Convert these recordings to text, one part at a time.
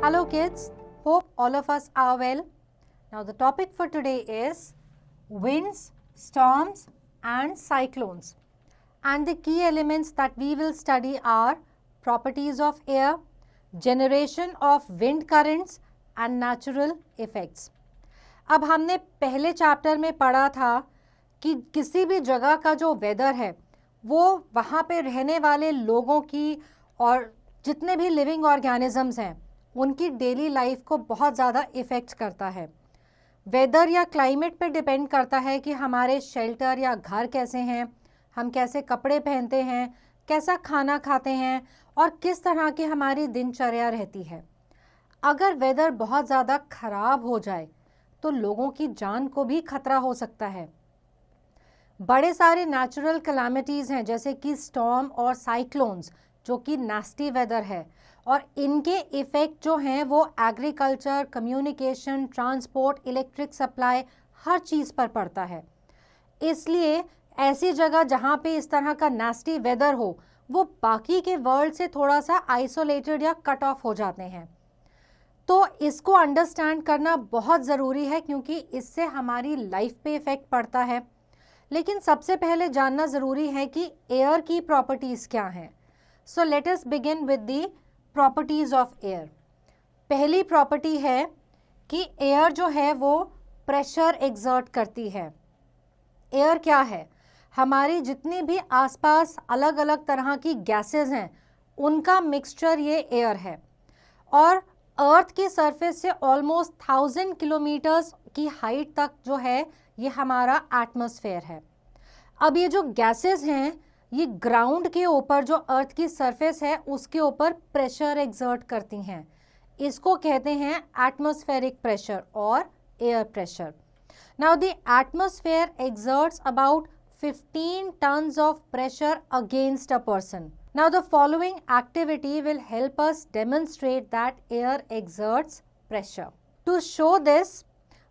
Hello kids, hope all of us are well. Now the topic for today is winds, storms and cyclones. And the key elements that we will study are properties of air, generation of wind currents and natural effects. अब हमने पहले chapter में पढ़ा था कि किसी भी जगह का जो वेदर है वो वहाँ पे रहने वाले लोगों की और जितने भी लिविंग ऑर्गेनिजम्स हैं उनकी डेली लाइफ को बहुत ज़्यादा इफ़ेक्ट करता है. वेदर या क्लाइमेट पे डिपेंड करता है कि हमारे शेल्टर या घर कैसे हैं, हम कैसे कपड़े पहनते हैं, कैसा खाना खाते हैं और किस तरह की हमारी दिनचर्या रहती है. अगर वेदर बहुत ज़्यादा ख़राब हो जाए तो लोगों की जान को भी खतरा हो सकता है. बड़े सारे नेचुरल कैलामिटीज़ हैं जैसे कि स्टॉर्म और साइक्लोन्स जो कि नास्टी वेदर है और इनके इफ़ेक्ट जो हैं वो agriculture, communication, transport, electric supply हर चीज़ पर पड़ता है. इसलिए ऐसी जगह जहाँ पे इस तरह का नास्टी वेदर हो वो बाकी के वर्ल्ड से थोड़ा सा आइसोलेटेड या कट ऑफ हो जाते हैं. तो इसको अंडरस्टैंड करना बहुत ज़रूरी है क्योंकि इससे हमारी लाइफ पे इफ़ेक्ट पड़ता है. लेकिन सबसे पहले जानना ज़रूरी है कि एयर की प्रॉपर्टीज़ क्या हैं. सो let us begin with the properties of air. पहली प्रॉपर्टी है कि एयर जो है वो प्रेशर एग्जर्ट करती है. एयर क्या है? हमारी जितनी भी आसपास अलग अलग तरह की गैसेस हैं उनका मिक्सचर ये एयर है और अर्थ की सरफेस से ऑलमोस्ट 1000 किलोमीटर्स की हाइट तक जो है ये हमारा एटमॉस्फेयर है. अब ये जो गैसेस हैं ये ग्राउंड के ऊपर जो अर्थ की सरफेस है उसके ऊपर प्रेशर एग्जर्ट करती हैं. इसको कहते हैं एटमॉस्फेरिक प्रेशर और air pressure. Now the atmosphere exerts about 15 tons of pressure against a person. Now the following activity will help us demonstrate that air exerts pressure. To show this,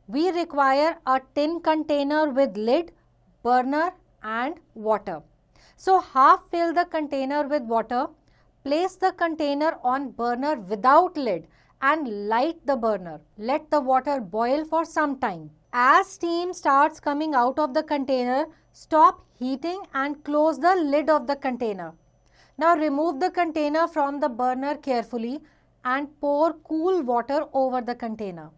we require a tin container with lid, burner and water. So half fill the container with water, place the container on burner without lid and light the burner. Let the water boil for some time. As steam starts coming out of the container, stop heating and close the lid of the container. Now remove the container from the burner carefully and pour cool water over the container.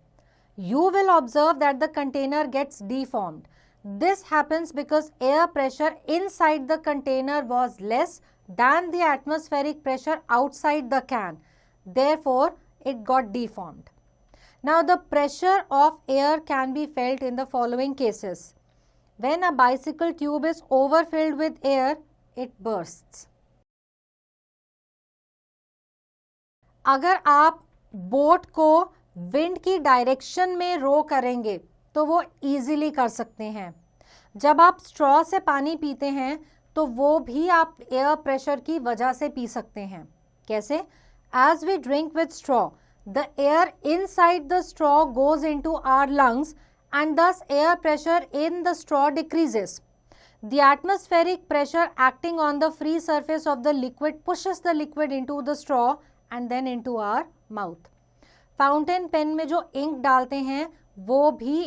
You will observe that the container gets deformed. This happens because air pressure inside the container was less than the atmospheric pressure outside the can. Therefore, it got deformed. Now, the pressure of air can be felt in the following cases. When a bicycle tube is overfilled with air, it bursts. अगर आप boat को wind की direction में रो करेंगे तो वो easily कर सकते हैं. जब आप स्ट्रॉ से पानी पीते हैं तो वो भी आप एयर प्रेशर की वजह से पी सकते हैं. कैसे? As we drink with straw, the air inside the straw goes into our lungs and thus air pressure in the straw decreases. The atmospheric pressure acting on the free surface of the liquid pushes the liquid into the straw and then into our mouth. Fountain pen में जो ink डालते हैं वो भी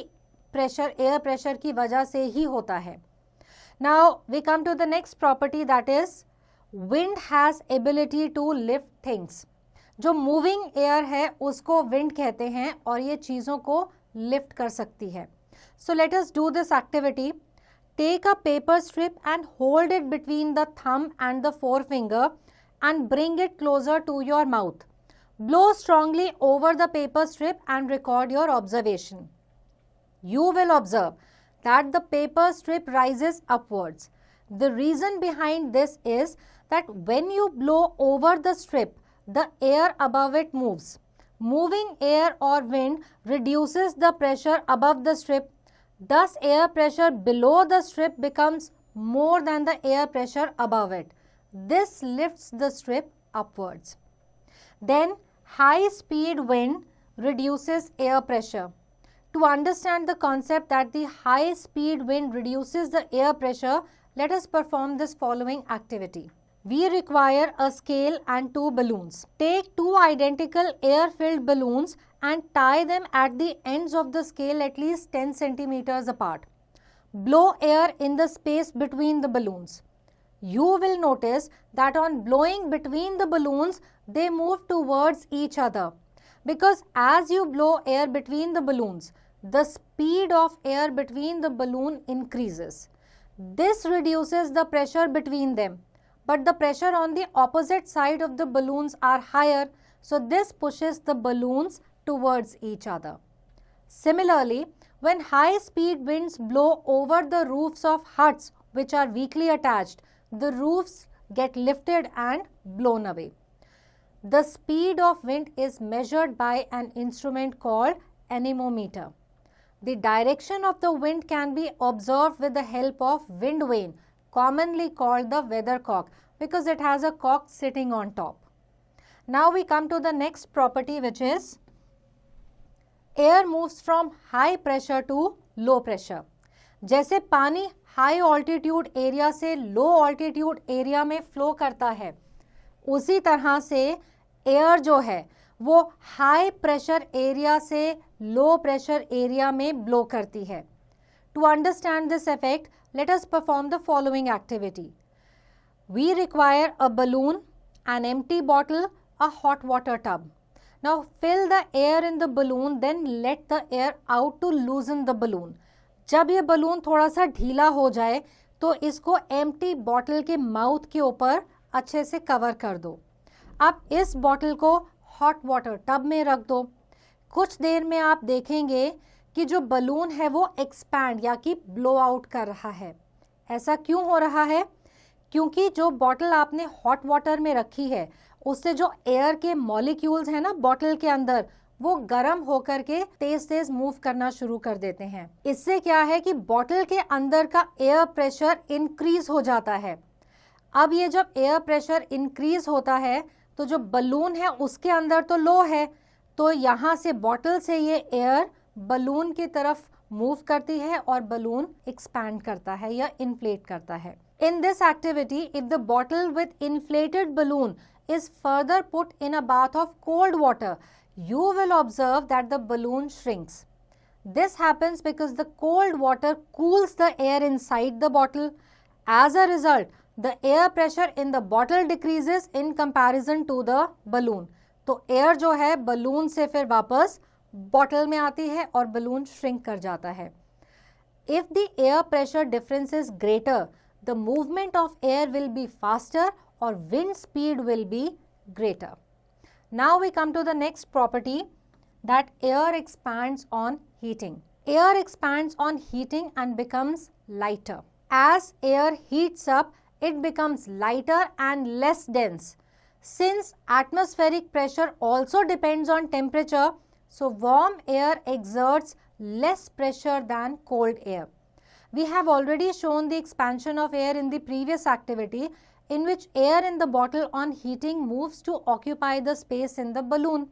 pressure, air pressure की वजह से ही होता है. Now we come to the next property that is wind has ability to lift things. जो मूविंग एयर है उसको विंड कहते हैं और ये चीज़ों को लिफ्ट कर सकती है. So let us do this activity. Take a paper strip and hold it between the thumb and the forefinger and bring it closer to your mouth. Blow strongly over the paper strip and record your observation. You will observe that the paper strip rises upwards. The reason behind this is that when you blow over the strip, the air above it moves. Moving air or wind reduces the pressure above the strip. Thus, air pressure below the strip becomes more than the air pressure above it. This lifts the strip upwards. Then high speed wind reduces air pressure. To understand the concept that the high speed wind reduces the air pressure, let us perform this following activity. we require a scale and two balloons. Take two identical air-filled balloons and tie them at the ends of the scale at least 10 centimeters apart. Blow air in the space between the balloons. You will notice that on blowing between the balloons, they move towards each other. Because as you blow air between the balloons, the speed of air between the balloon increases. This reduces the pressure between them. But the pressure on the opposite side of the balloons are higher, so this pushes the balloons towards each other. Similarly, when high-speed winds blow over the roofs of huts which are weakly attached, the roofs get lifted and blown away. The speed of wind is measured by an instrument called anemometer. The direction of the wind can be observed with the help of wind vane, commonly called the weathercock, because it has a cock sitting on top. Now we come to the next property, which is air moves from high pressure to low pressure. जैसे पानी high altitude area से लो altitude area में flow करता है, उसी तरह से air जो है वो हाई प्रेशर एरिया से लो प्रेशर एरिया में ब्लो करती है. To understand this effect, let us perform the following activity. We require a balloon, an empty bottle, a hot water tub. Now fill the air in the balloon, then let the air out to loosen the balloon. जब ये balloon थोड़ा सा ढीला हो जाए तो इसको empty bottle के माउथ के ऊपर अच्छे से कवर कर दो. अब इस बॉटल को हॉट वाटर टब में रख दो. कुछ देर में आप देखेंगे कि जो बलून है वो एक्सपैंड या कि ब्लो आउट कर रहा है. ऐसा क्यों हो रहा है? क्योंकि जो बॉटल आपने हॉट वाटर में रखी है उससे जो एयर के मॉलिक्यूल्स हैं ना बॉटल के अंदर, वो गर्म होकर के तेज तेज मूव करना शुरू कर देते हैं. इससे क्या है कि बॉटल के अंदर का एयर प्रेशर इंक्रीज हो जाता है. अब ये जब एयर प्रेशर इंक्रीज होता है तो जो बलून है उसके अंदर तो लो है, तो यहाँ से बॉटल से ये एयर बलून की तरफ मूव करती है और बलून एक्सपैंड करता है या इन्फ्लेट करता है. In this activity, if the bottle with inflated balloon is further put in a bath of cold water, you will observe that the balloon shrinks. This happens because the cold water cools the air inside the bottle. As a result, the air pressure in the bottle decreases in comparison to the balloon. तो air जो है balloon से फिर वापस bottle में आती है और balloon shrink कर जाता है. If the air pressure difference is greater, the movement of air will be faster or wind speed will be greater. Now we come to the next property, that air expands on heating. Air expands on heating and becomes lighter. As air heats up, it becomes lighter and less dense. Since atmospheric pressure also depends on temperature, so warm air exerts less pressure than cold air. We have already shown the expansion of air in the previous activity, in which air in the bottle on heating moves to occupy the space in the balloon.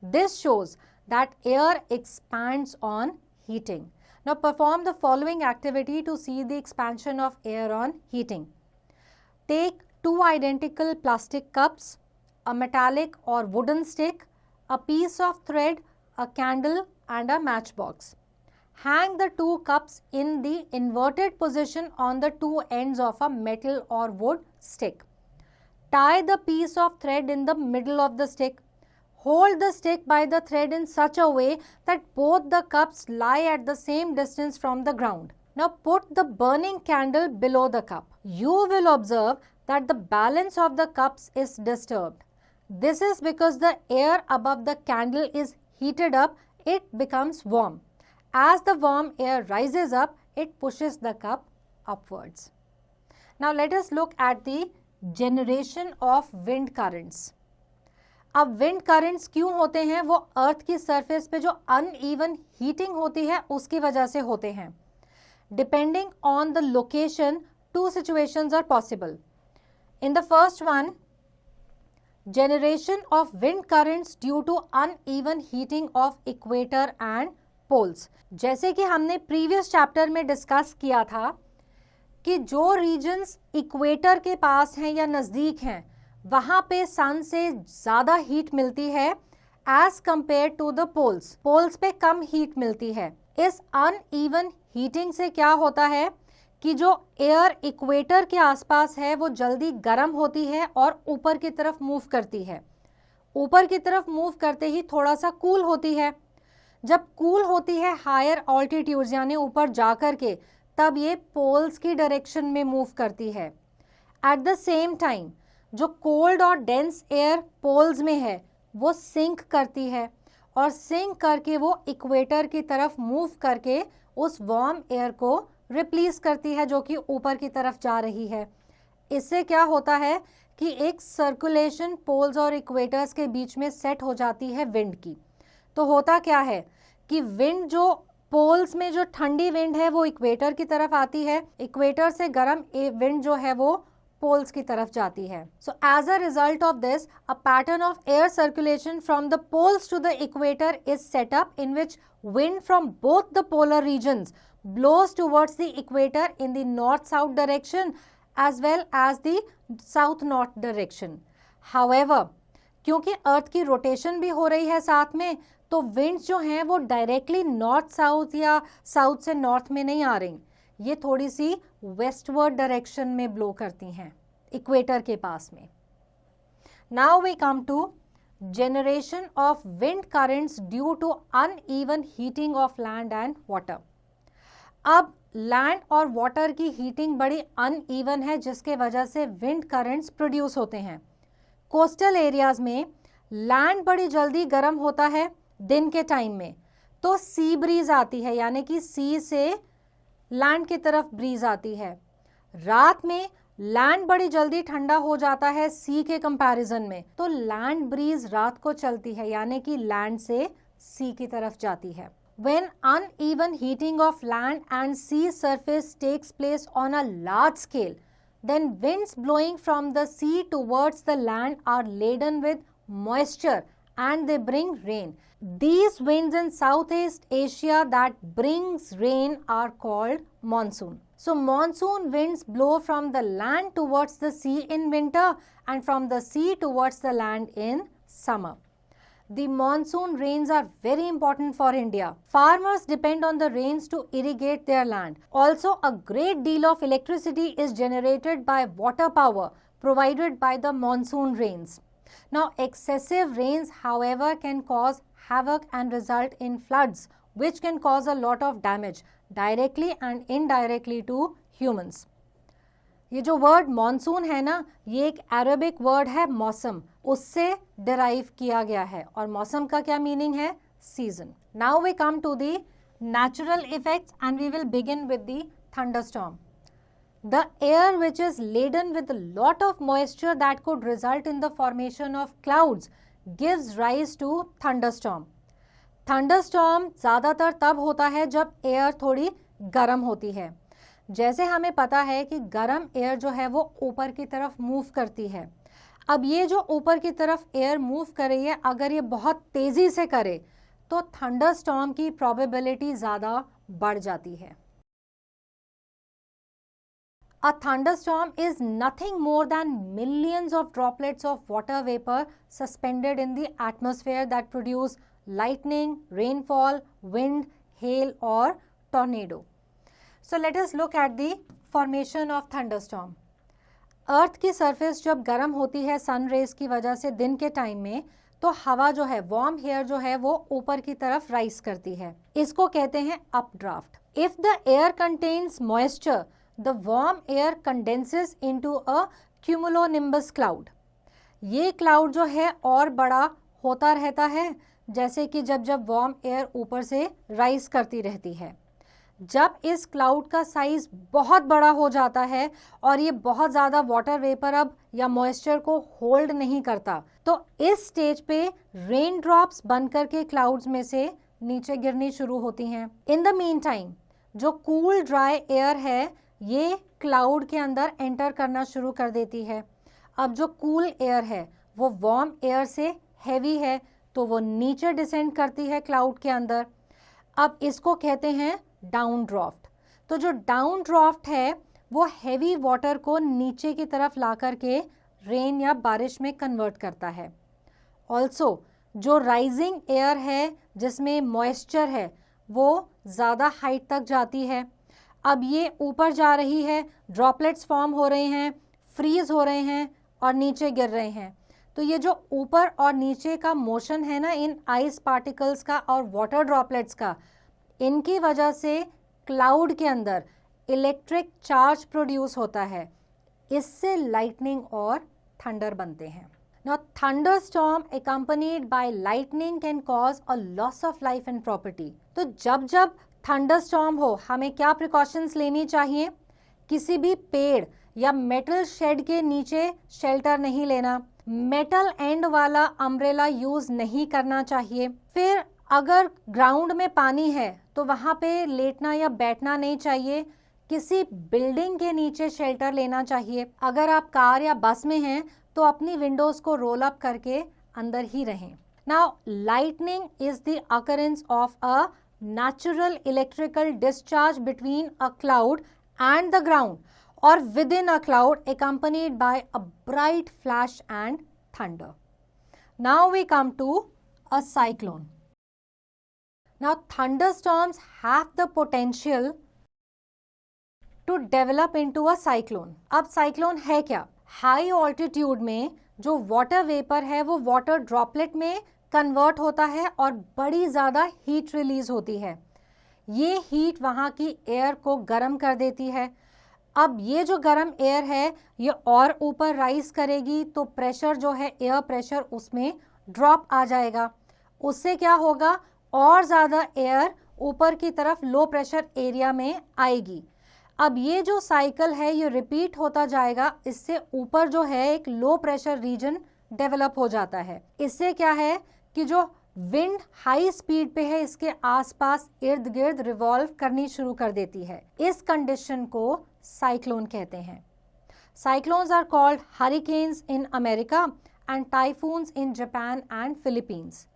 This shows that air expands on heating. Now perform the following activity to see the expansion of air on heating. Take two identical plastic cups, a metallic or wooden stick, a piece of thread, a candle and a matchbox. Hang the two cups in the inverted position on the two ends of a metal or wood stick. Tie the piece of thread in the middle of the stick. Hold the stick by the thread in such a way that both the cups lie at the same distance from the ground. Now put the burning candle below the cup. You will observe that the balance of the cups is disturbed. This is because the air above the candle is heated up, it becomes warm. As the warm air rises up, it pushes the cup upwards. Now let us look at the generation of wind currents. अब wind currents क्यों होते हैं? वो अर्थ की surface पे जो uneven heating होती है उसकी वजह से होते हैं. Depending on the location, two situations are possible. In the first one, generation of wind currents due to uneven heating of equator and poles. जैसे कि हमने प्रीवियस चैप्टर में डिस्कस किया था कि जो रीजन्स इक्वेटर के पास हैं या नज़दीक हैं वहाँ पे सन से ज़्यादा हीट मिलती है as compare to the poles. Poles पे कम हीट मिलती है। इस अनइवन हीटिंग से क्या होता है कि जो एयर इक्वेटर के आसपास है वो जल्दी गर्म होती है और ऊपर की तरफ मूव करती है। ऊपर की तरफ मूव करते ही थोड़ा सा कूल होती है। जब कूल होती है हायर ऑल्टीट्यूड्स यानी ऊपर जा कर के, तब ये पोल्स की डायरेक्शन में मूव करती है। एट द सेम टाइम जो कोल्ड और डेंस एयर पोल्स में है वो सिंक करती है और सिंक करके वो इक्वेटर की तरफ मूव करके उस वार्म एयर को रिप्लेस करती है जो कि ऊपर की तरफ जा रही है। इससे क्या होता है कि एक सर्कुलेशन पोल्स और इक्वेटर्स के बीच में सेट हो जाती है विंड की। तो होता क्या है कि विंड जो पोल्स में जो ठंडी विंड है वो इक्वेटर की तरफ आती है, इक्वेटर से गर्म विंड जो है वो पोल्स की तरफ जाती है। So as a result of this a pattern of air circulation from the poles to the equator is set up in which wind from both the polar regions blows towards the equator in the north-south direction as well as the south-north direction. However, क्योंकि अर्थ की rotation भी हो रही है साथ में, तो winds जो हैं वो डायरेक्टली नॉर्थ साउथ या साउथ से नॉर्थ में नहीं आ रही, ये थोड़ी सी वेस्टवर्ड डायरेक्शन में ब्लो करती हैं इक्वेटर के पास में. Now we come to generation of wind currents due to uneven heating of land and water. अब लैंड और वाटर की हीटिंग बड़ी अनइवन है जिसके वजह से विंड करंट्स प्रोड्यूस होते हैं. कोस्टल एरियाज में लैंड बड़ी जल्दी गर्म होता है दिन के टाइम में, तो सी ब्रीज आती है यानी कि सी से लैंड की तरफ ब्रीज आती है. रात में लैंड बड़ी जल्दी ठंडा हो जाता है सी के कंपैरिजन में, तो लैंड ब्रीज रात को चलती है यानी कि लैंड से सी की तरफ जाती है. When uneven heating of land and sea surface takes place on a large scale, then winds blowing from the sea towards the land are laden with moisture and they bring rain. These winds in Southeast Asia that brings rain are called monsoon. So monsoon winds blow from the land towards the sea in winter and from the sea towards the land in summer. The monsoon rains are very important for India. Farmers depend on the rains to irrigate their land. Also, a great deal of electricity is generated by water power provided by the monsoon rains. Now, excessive rains, however, can cause havoc and result in floods, which can cause a lot of damage directly and indirectly to humans. ये जो word monsoon है ना, ये एक Arabic word है मौसम, उससे derive किया गया है. और मौसम का क्या मीनिंग है? Season. Now we come to the natural effects and we will begin with the thunderstorm. The air which is laden with lot of moisture that could result in the formation of clouds gives rise to thunderstorm. Thunderstorm ज़्यादातर तब होता है जब air थोड़ी गर्म होती है. जैसे हमें पता है कि गर्म एयर जो है वो ऊपर की तरफ मूव करती है. अब ये जो ऊपर की तरफ एयर मूव कर रही है, अगर ये बहुत तेज़ी से करे तो थंडरस्टॉर्म की प्रोबेबिलिटी ज़्यादा बढ़ जाती है. A thunderstorm is nothing more than millions of droplets of water vapor suspended in the atmosphere that produce lightning, rainfall, wind, hail or tornado. So let us look at the formation of thunderstorm. अर्थ की surface जब गर्म होती है sun rays की वजह से दिन के टाइम में, तो हवा जो है, वार्म एयर जो है वो ऊपर की तरफ राइज करती है. इसको कहते हैं updraft. If the air contains moisture, the warm air condenses into a cumulonimbus cloud. ये क्लाउड जो है और बड़ा होता रहता है जैसे कि जब जब वार्म एयर ऊपर से राइज करती रहती है. जब इस क्लाउड का साइज बहुत बड़ा हो जाता है और ये बहुत ज़्यादा वाटर वेपर अब या मॉइस्चर को होल्ड नहीं करता, तो इस स्टेज पे रेन ड्रॉप्स बन करके क्लाउड्स में से नीचे गिरनी शुरू होती हैं. इन द मीन टाइम जो कूल ड्राई एयर है ये क्लाउड के अंदर एंटर करना शुरू कर देती है. अब जो कूल एयर है वो वार्म एयर से हैवी है तो वो नीचे डिसेंड करती है क्लाउड के अंदर. अब इसको कहते हैं डाउन ड्राफ्ट. तो जो डाउन ड्राफ्ट है वो हैवी वाटर को नीचे की तरफ ला करके रेन या बारिश में कन्वर्ट करता है। ऑल्सो जो राइजिंग एयर है जिसमें मॉइस्चर है वो ज़्यादा हाइट तक जाती है। अब ये ऊपर जा रही है, ड्रॉपलेट्स फॉर्म हो रहे हैं, फ्रीज हो रहे हैं और नीचे गिर रहे हैं। तो ये जो ऊपर और नीचे का मोशन है ना इन आइस पार्टिकल्स का और वाटर ड्रॉपलेट्स का, इनकी वजह से क्लाउड के अंदर इलेक्ट्रिक चार्ज प्रोड्यूस होता है। इससे लाइटनिंग और थंडर बनते हैं। Now, thunderstorm accompanied by lightning can cause a loss of life and property. तो जब जब thunderstorm हो हमें क्या प्रिकॉशंस लेनी चाहिए? किसी भी पेड़ या मेटल शेड के नीचे शेल्टर नहीं लेना, मेटल एंड वाला अम्ब्रेला यूज नहीं करना चाहिए। फिर अगर ग्राउंड में पानी है तो वहाँ पे लेटना या बैठना नहीं चाहिए, किसी बिल्डिंग के नीचे शेल्टर लेना चाहिए। अगर आप कार या बस में हैं तो अपनी विंडोज को रोल अप करके अंदर ही रहें। Now lightning is the occurrence of a natural electrical discharge between a cloud and the ground or within a cloud accompanied by a bright flash and thunder. Now we come to a cyclone. Now thunderstorms have the potential to develop into a cyclone. अब cyclone है क्या? High altitude में जो water vapour है वो water droplet में convert होता है और बड़ी ज़्यादा हीट रिलीज होती है। ये हीट वहाँ की एयर को गर्म कर देती है। अब ये जो गर्म एयर है ये और ऊपर राइज करेगी तो प्रेशर जो है एयर प्रेशर उसमें ड्रॉप आ जाएगा। उससे क्या होगा, और ज़्यादा एयर ऊपर की तरफ लो प्रेशर एरिया में आएगी। अब ये जो साइकिल है ये रिपीट होता जाएगा। इससे ऊपर जो है एक लो प्रेशर रीजन डेवलप हो जाता है। इससे क्या है कि जो विंड हाई स्पीड पे है इसके आसपास इर्द गिर्द रिवॉल्व करनी शुरू कर देती है। इस कंडीशन को साइक्लोन कहते हैं। Cyclones are called hurricanes in America and typhoons in Japan and Philippines.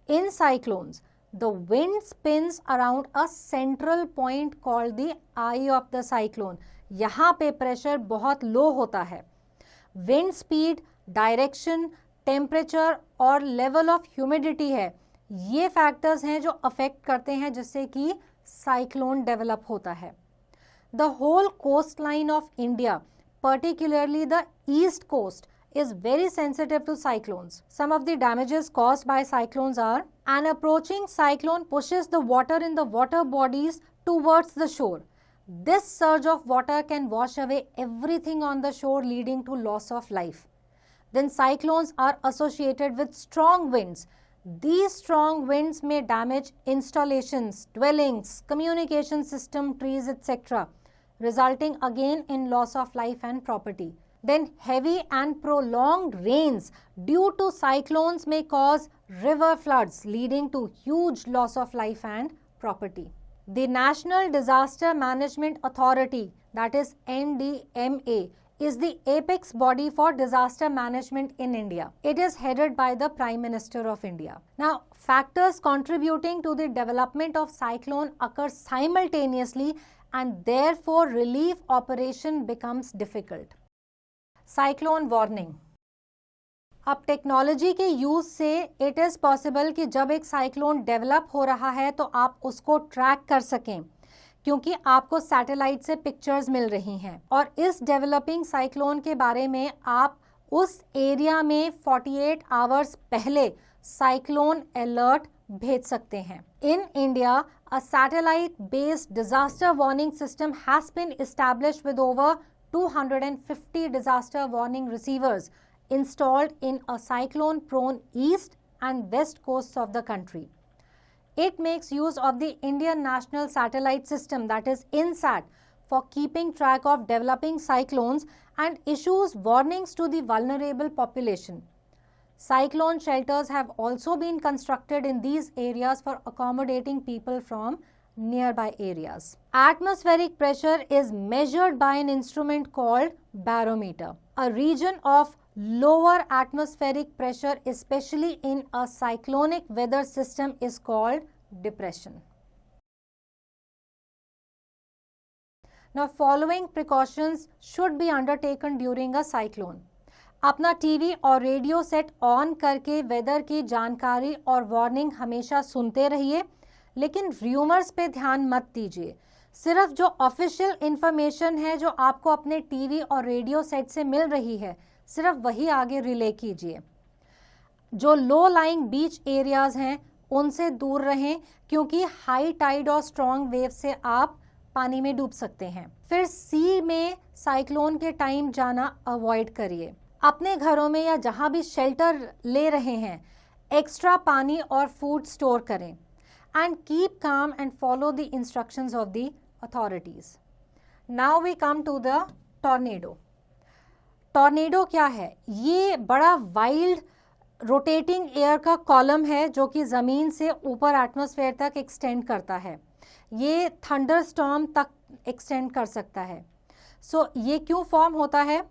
In cyclones the wind spins around a central point called the eye of the cyclone. यहाँ पे प्रेशर बहुत लो होता है। विंड स्पीड, डायरेक्शन, टेम्परेचर और level of humidity है, ये factors हैं जो अफेक्ट करते हैं जिससे कि साइक्लोन डेवलप होता है। The whole coast line of India, particularly the east coast, is very sensitive to cyclones. Some of the damages caused by cyclones are: an approaching cyclone pushes the water in the water bodies towards the shore. This surge of water can wash away everything on the shore, leading to loss of life. Then cyclones are associated with strong winds. These strong winds may damage installations, dwellings, communication system, trees, etc., resulting again in loss of life and property. Then heavy and prolonged rains due to cyclones may cause river floods, leading to huge loss of life and property. The National Disaster Management Authority, that is NDMA, is the apex body for disaster management in India. It is headed by the Prime Minister of India. Now, factors contributing to the development of cyclone occur simultaneously and therefore relief operation becomes difficult. Cyclone warning. अब technology के use से it is possible कि जब एक cyclone develop हो रहा है तो आप उसको ट्रैक कर सकें, क्योंकि आपको सैटेलाइट से पिक्चर्स मिल रही हैं और इस डेवलपिंग साइक्लोन के बारे में आप उस एरिया में 48 आवर्स पहले साइक्लोन अलर्ट भेज सकते हैं। In India a satellite based disaster warning system has been established with over 250 disaster warning receivers installed in a cyclone-prone east and west coasts of the country. It makes use of the Indian National Satellite System, that is INSAT, for keeping track of developing cyclones and issues warnings to the vulnerable population. Cyclone shelters have also been constructed in these areas for accommodating people from nearby areas. Atmospheric pressure is measured by an instrument called barometer. A region of lower atmospheric pressure, especially in a cyclonic weather system, is called depression. Now following precautions should be undertaken during a cyclone. अपना TV और radio set on करके weather की जानकारी और warning हमेशा सुनते रहिए, लेकिन र्यूमर्स पे ध्यान मत दीजिए। सिर्फ जो ऑफिशियल इंफॉर्मेशन है जो आपको अपने टीवी और रेडियो सेट से मिल रही है, सिर्फ वही आगे रिले कीजिए। जो लो लाइंग बीच एरियाज हैं उनसे दूर रहें, क्योंकि हाई टाइड और स्ट्रॉन्ग वेव से आप पानी में डूब सकते हैं। फिर सी में साइक्लोन के टाइम जाना अवॉइड करिए। अपने घरों में या जहां भी शेल्टर ले रहे हैं, एक्स्ट्रा पानी और फूड स्टोर करें and keep calm and follow the instructions of the authorities. Now we come to the tornado. Tornado क्या है? ये बड़ा वाइल्ड रोटेटिंग एयर का कॉलम है जो कि ज़मीन से ऊपर एटमॉस्फेयर तक एक्सटेंड करता है। ये थंडर स्टॉर्म तक एक्सटेंड कर सकता है। ये क्यों फॉर्म होता है?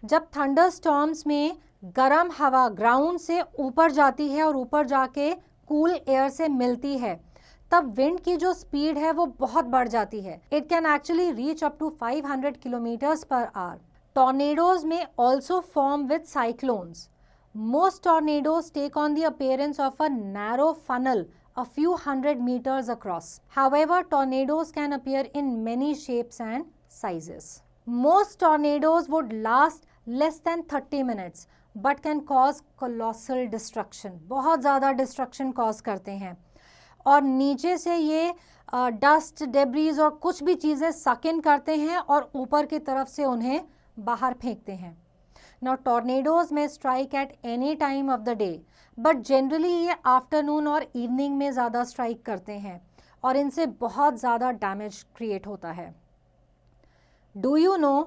जब थंडर स्टॉर्म्स में गर्म हवा ग्राउंड से ऊपर जाती है और ऊपर जाके कूल एयर से मिलती है, तब विंड की जो स्पीड है वो बहुत बढ़ जाती है। It can actually reach up to 500 kilometres per hour. Tornadoes may also form with cyclones. Most tornadoes take on the appearance of a narrow funnel a few hundred meters across. However, tornadoes can appear in many shapes and sizes. Most tornadoes would last less than 30 minutes but can cause colossal destruction. बहुत ज़्यादा destruction cause करते हैं और नीचे से ये dust debris और कुछ भी चीज़ें सक इन करते हैं और ऊपर की तरफ से उन्हें बाहर फेंकते हैं। Now tornadoes may strike at any time of the day, but generally ये आफ्टरनून और इवनिंग में ज़्यादा स्ट्राइक करते हैं और इनसे बहुत ज़्यादा डैमेज क्रिएट होता है। Do you know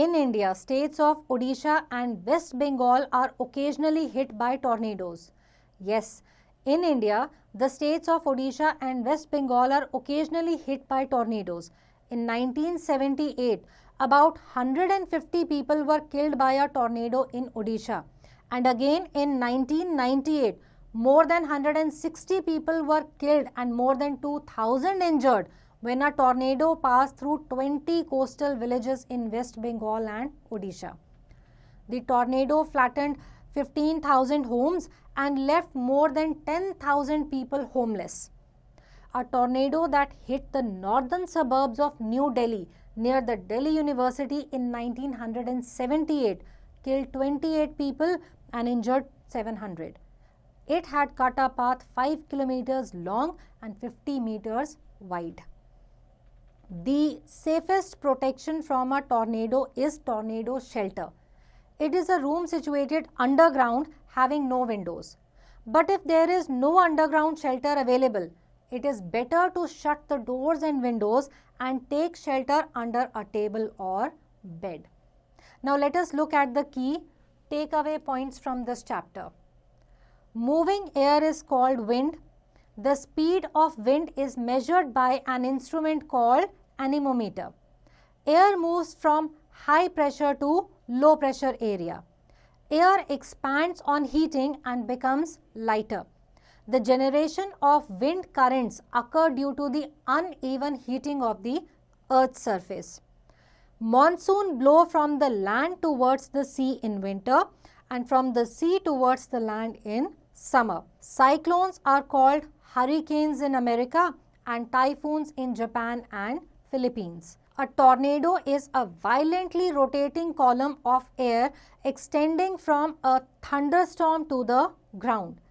in India states of Odisha and West Bengal are occasionally hit by tornadoes? Yes, in India the states of Odisha and West Bengal are occasionally hit by tornadoes. In 1978, about 150 people were killed by a tornado in Odisha, and again in 1998 more than 160 people were killed and more than 2,000 injured when a tornado passed through 20 coastal villages in West Bengal and Odisha. The tornado flattened 15,000 homes and left more than 10,000 people homeless. A tornado that hit the northern suburbs of New Delhi near the Delhi University in 1978 killed 28 people and injured 700. It had cut a path 5 kilometers long and 50 meters wide. The safest protection from a tornado is tornado shelter. It is a room situated underground having no windows. But if there is no underground shelter available, it is better to shut the doors and windows and take shelter under a table or bed. Now let us look at the key takeaway points from this chapter. Moving air is called wind. The speed of wind is measured by an instrument called anemometer. Air moves from high pressure to low pressure area. Air expands on heating and becomes lighter. The generation of wind currents occur due to the uneven heating of the Earth's surface. Monsoon blow from the land towards the sea in winter and from the sea towards the land in summer. Cyclones are called hurricanes in America and typhoons in Japan and Philippines. A tornado is a violently rotating column of air extending from a thunderstorm to the ground.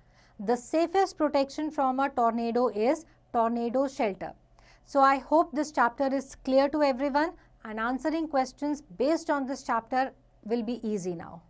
The safest protection from a tornado is tornado shelter. So I hope this chapter is clear to everyone and answering questions based on this chapter will be easy now.